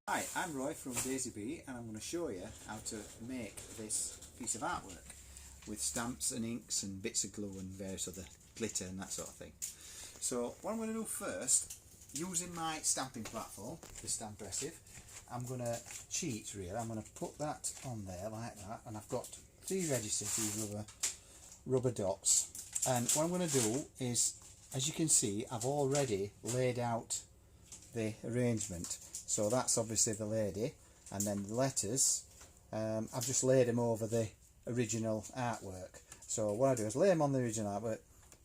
Hi, I'm Roy from Daisy Bee and I'm going to show you how to make this piece of artwork with stamps and inks and bits of glue and various other glitter and that sort of thing. So what I'm going to do first, using my stamping platform, the Stampressive, I'm going to cheat really. I'm going to put that on there like that, and I've got 3 registers, these rubber dots, and what I'm going to do is, as you can see, I've already laid out the arrangement. So that's obviously the lady, and then the letters, I've just laid them over the original artwork. So what I do is lay them on the original artwork,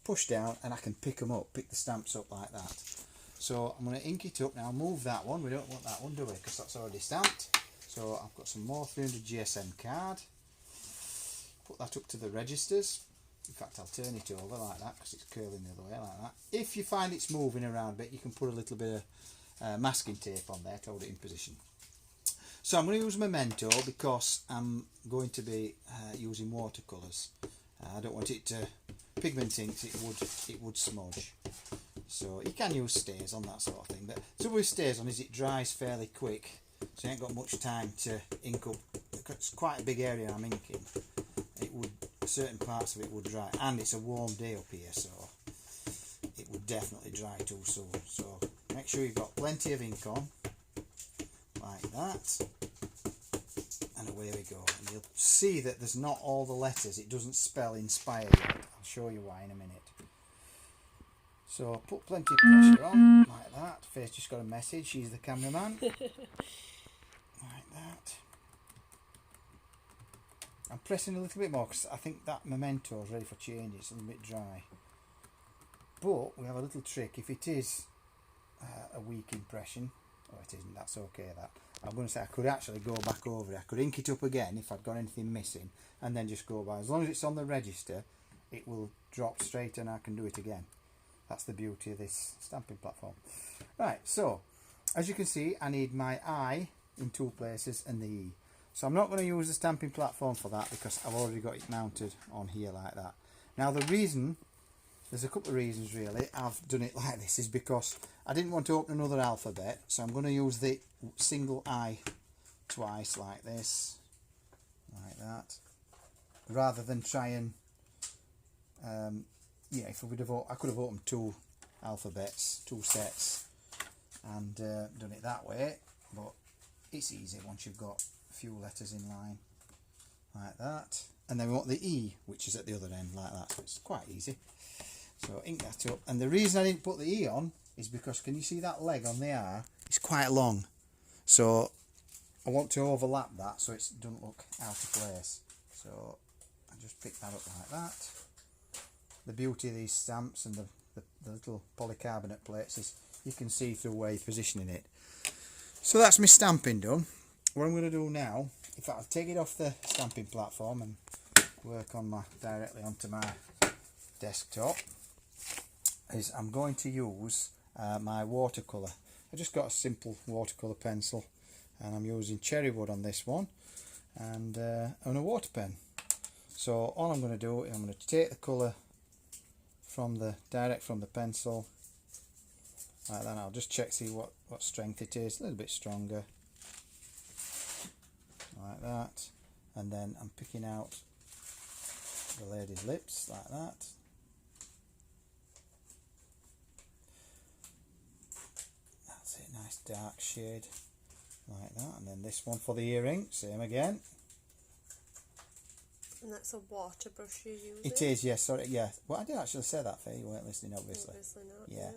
push down, and I can pick them up, pick the stamps up like that. So I'm going to ink it up now, move that one, we don't want that one, do we, because that's already stamped. So I've got some more 300 GSM card, put that up to the registers. In fact, I'll turn it over like that because it's curling the other way like that. If you find it's moving around a bit, you can put a little bit of masking tape on there to hold it in position. So I'm going to use Memento because I'm going to be using watercolours. I don't want it to pigment inks, it would smudge. So you can use stays on that sort of thing, but the trouble with stays on is it dries fairly quick, so you ain't got much time to ink up. It's quite a big area I'm inking. It would, certain parts of it would dry, and it's a warm day up here, so it would definitely dry too soon. So make sure you've got plenty of ink on, like that, and away we go. And you'll see that there's not all the letters, it doesn't spell inspire yet. I'll show you why in a minute. So put plenty of pressure on, like that. Faye's just got a message, she's the cameraman. Like that. I'm pressing a little bit more because I think that Memento is ready for change, it's a little bit dry. But we have a little trick. If it is a weak impression, or it isn't, that's okay. That I'm going to say I could actually go back over it. I could ink it up again if I'd got anything missing, and then just go by. As long as it's on the register, it will drop straight, and I can do it again. That's the beauty of this stamping platform. Right, so as you can see, I need my I in 2 places and the E. So I'm not going to use the stamping platform for that because I've already got it mounted on here like that. Now the reason, there's a couple of reasons really I've done it like this, is because I didn't want to open another alphabet, so I'm going to use the single I twice like this, like that, rather than try and yeah, if I would have, I could have opened 2 alphabets, 2 sets, and done it that way, but it's easy once you've got a few letters in line like that. And then we want the E, which is at the other end like that, so it's quite easy. So ink that up, and the reason I didn't put the E on is because, can you see that leg on the R? It's quite long, so I want to overlap that so it doesn't look out of place. So I just pick that up like that. The beauty of these stamps and the little polycarbonate plates is you can see through where you're positioning it. So that's my stamping done. What I'm going to do now, in fact I'll take it off the stamping platform and work on directly onto my desktop, is I'm going to use my watercolour. I just got a simple watercolour pencil, and I'm using cherry wood on this one, and a water pen. So all I'm going to do is I'm going to take the colour direct from the pencil like that. I'll just check, see what strength it is. A little bit stronger like that, and then I'm picking out the lady's lips like that. That's it, nice dark shade like that. And then this one for the earring, same again. And that's a water brush you use? It is, yes, sorry, yeah. Well, I did actually say that, Faye, you weren't listening, obviously. Obviously not. Yeah,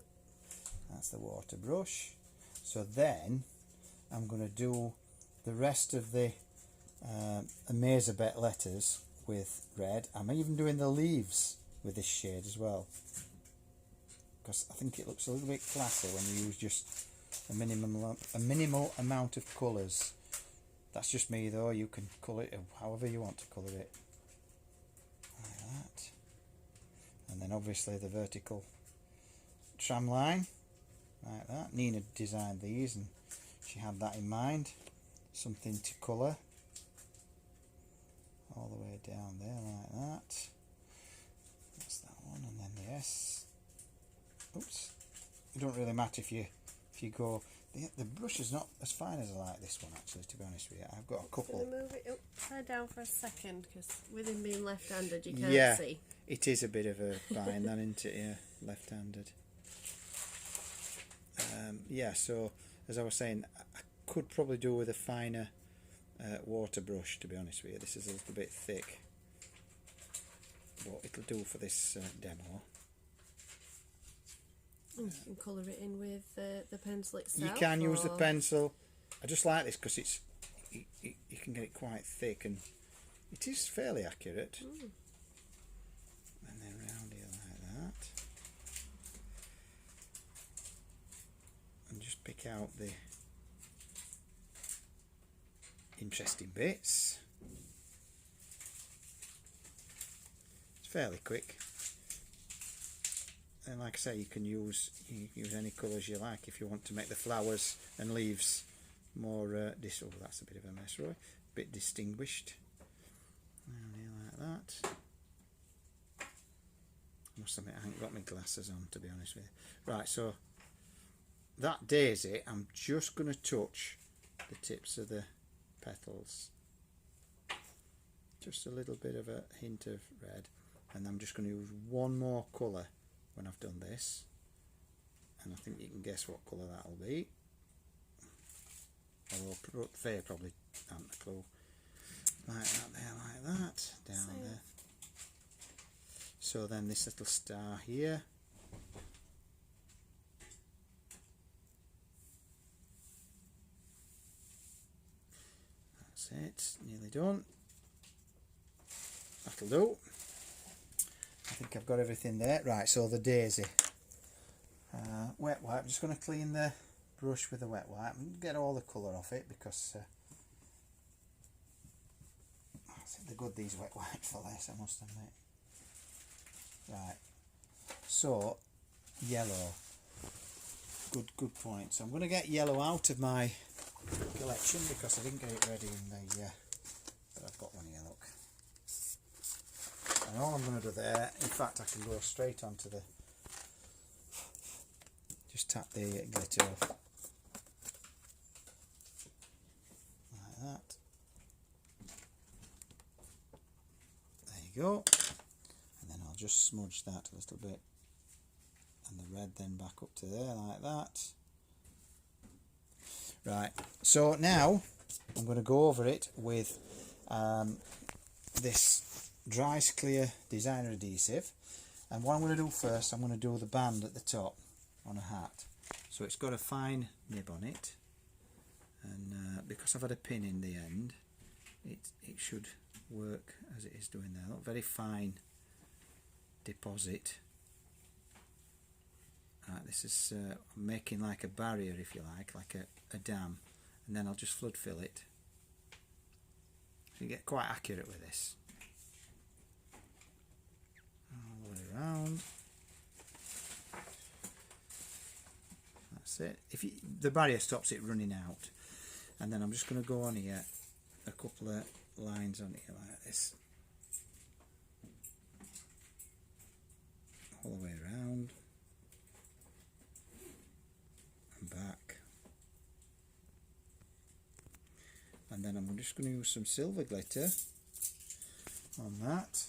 that's the water brush. So then I'm going to do the rest of the Amazabet letters with red. I'm even doing the leaves with this shade as well, because I think it looks a little bit classy when you use just a minimal amount of colours. That's just me though, you can colour it however you want to colour it. Like that. And then obviously the vertical tram line, like that. Nina designed these and she had that in mind, something to colour all the way down there like that. That's that one, and then the S. Oops. It don't really matter if you go The brush is not as fine as I like this one, actually, to be honest with you. I've got a couple. Can I move it upside down for a second? Because with him being left-handed, you can't see. It is a bit of a bind, then, isn't it? Yeah, left-handed. So as I was saying, I could probably do with a finer water brush, to be honest with you. This is a little bit thick, but it'll do for this demo. You can colour it in with the pencil itself. You can use the pencil. I just like this because it's you can get it quite thick and it is fairly accurate. And then round here like that, and just pick out the interesting bits. It's fairly quick. And like I say, you can use any colours you like if you want to make the flowers and leaves more oh, that's a bit of a mess, Roy. A bit distinguished. Down here like that. Must admit, I haven't got my glasses on, to be honest with you. Right, so that daisy, I'm just going to touch the tips of the petals. Just a little bit of a hint of red, and I'm just going to use one more colour when I've done this, and I think you can guess what colour that'll be, although Faye probably haven't a clue. Like that there, like that, down there. So then this little star here, that's it, nearly done. That'll do. I think I've got everything there. Right, so the daisy. Wet wipe. I'm just going to clean the brush with the wet wipe and get all the colour off it because they're good, these wet wipes for this, I must admit. Right, so yellow. Good point. So I'm going to get yellow out of my collection because I didn't get it ready in the but I've got one here, look. And all I'm going to do there, in fact I can go straight onto the, just tap the glitter off, like that. There you go. And then I'll just smudge that a little bit, and the red then back up to there like that. Right, so now I'm going to go over it with this Dries Clear designer adhesive, and what I'm going to do first, I'm going to do the band at the top on a hat. So it's got a fine nib on it, and because I've had a pin in the end, it should work as it is doing there. Look, very fine deposit. This is making like a barrier, if you like a dam, and then I'll just flood fill it. So you get quite accurate with this. All the way around. That's it. If the barrier stops it running out, and then I'm just going to go on here a couple of lines on here like this, all the way around and back, and then I'm just going to use some silver glitter on that.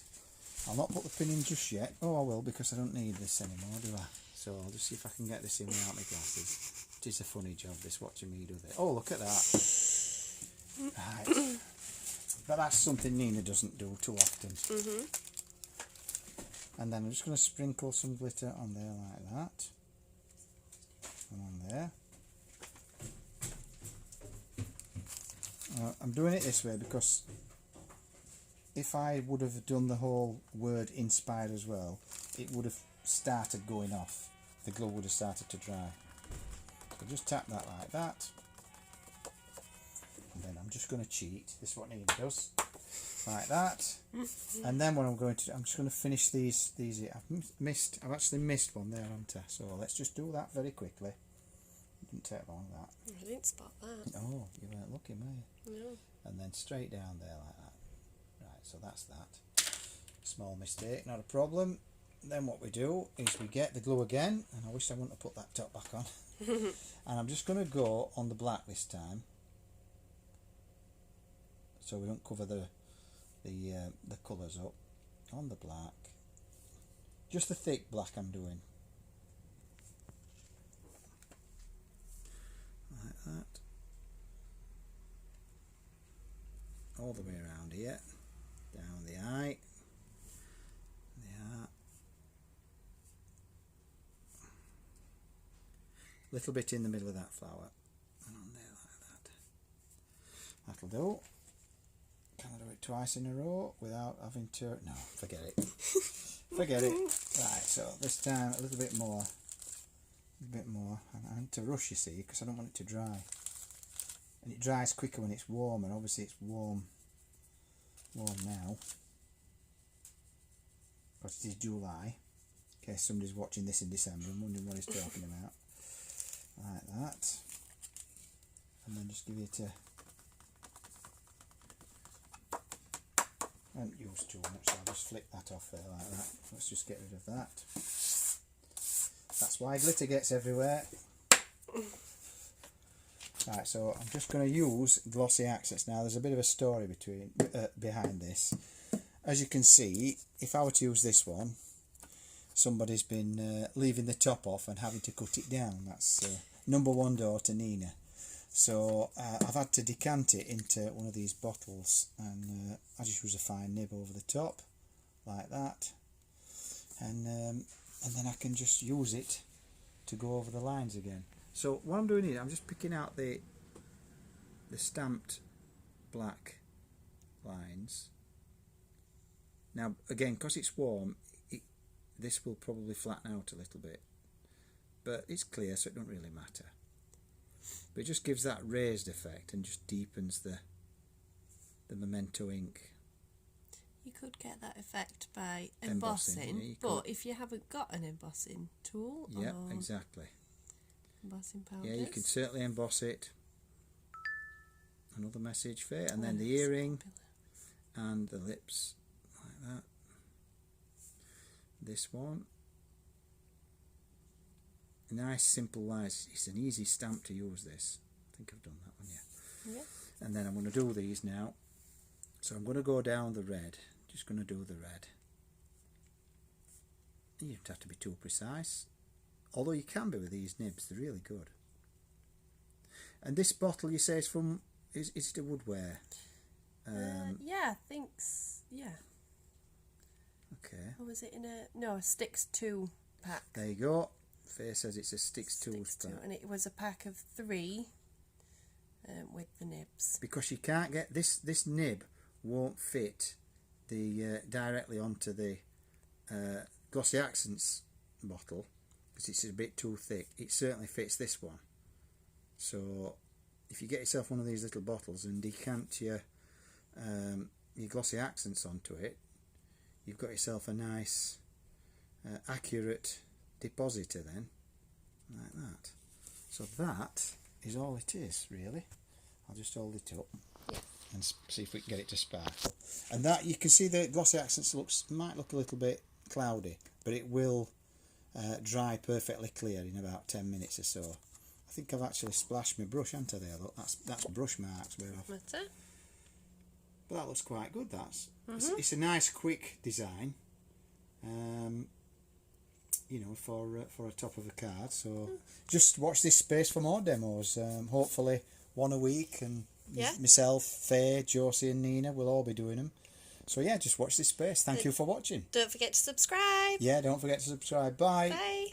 I'll not put the pin in just yet. Oh, I will, because I don't need this anymore, do I? So I'll just see if I can get this in without my glasses. It is a funny job, this, watching me do this. Oh, look at that. Right. But that's something Nina doesn't do too often. And then I'm just going to sprinkle some glitter on there like that. And on there. I'm doing it this way because if I would have done the whole word inspired as well, it would have started going off. The glue would have started to dry. So just tap that like that. And then I'm just going to cheat. This is what Nina does. Like that. And then what I'm going to do, I'm just going to finish these here. I've actually missed one there, haven't I? So let's just do that very quickly. It didn't take long, that. I didn't spot that. Oh, you weren't looking, were you? No. And then straight down there like that. Right, so that's that. Small mistake, not a problem. then what we do is we get the glue again, and I wish I wouldn't have put that top back on. And I'm just going to go on the black this time, so we don't cover the colours up. On the black, just the thick black I'm doing, like that, all the way around here, down the eye, the heart, little bit in the middle of that flower, and on there like that. That'll do. Can I do it twice in a row without having to? No, forget it. Forget it. Right, so this time a little bit more. A bit more. I need to rush, you see, because I don't want it to dry. And it dries quicker when it's warm, and obviously it's warm now. Because it is July. In case somebody's watching this in December and wondering what he's talking about. Like that. And then just give it a... I haven't used too much, so I'll just flick that off there like that. Let's just get rid of that. That's why glitter gets everywhere. Right, so I'm just going to use glossy accents. Now there's a bit of a story behind this. As you can see, if I were to use this one, somebody's been leaving the top off and having to cut it down. That's number one daughter, Nina. So I've had to decant it into one of these bottles, and I just use a fine nib over the top, like that, and then I can just use it to go over the lines again. So what I'm doing here, I'm just picking out the stamped black lines. Now again, because it's warm, this will probably flatten out a little bit, but it's clear, so it don't really matter. But it just gives that raised effect and just deepens the memento ink. You could get that effect by embossing, yeah, but if you haven't got an embossing tool Yeah, or exactly. embossing powders. Yeah, you can certainly emboss it. Another message for it, and then the earring and the lips like that. This one. Nice simple lines. It's an easy stamp to use, this. I think I've done that one, yeah. Yeah. And then I'm going to do these now. So I'm going to go down the red. Just going to do the red. You don't have to be too precise. Although you can be with these nibs, they're really good. And this bottle, you say, is from, is it a woodware? Yeah, I think, yeah. Okay. Or was it in a Sticks 2 pack? There you go. Faye says it's a Sticks 2 pack. And it was a pack of 3 with the nibs. Because you can't get, this nib won't fit the directly onto the Glossy Accents bottle, because it's a bit too thick. It certainly fits this one. So if you get yourself one of these little bottles and decant your Glossy Accents onto it, you've got yourself a nice accurate depositor then, like that. So that is all it is, really. I'll just hold it up and see if we can get it to sparkle. And that, you can see the Glossy Accents might look a little bit cloudy, but it will dry perfectly clear in about 10 minutes or so. I think I've actually splashed my brush, haven't I, there? Look, that's brush marks where I've... That's it. But that looks quite good, that's. It's a nice quick design. You know, for a top of a card. So just watch this space for more demos. Hopefully one a week, and myself, Faye, Josie and Nina will all be doing them. So yeah, just watch this space. Thank you for watching. Don't forget to subscribe. Yeah, don't forget to subscribe. Bye. Bye.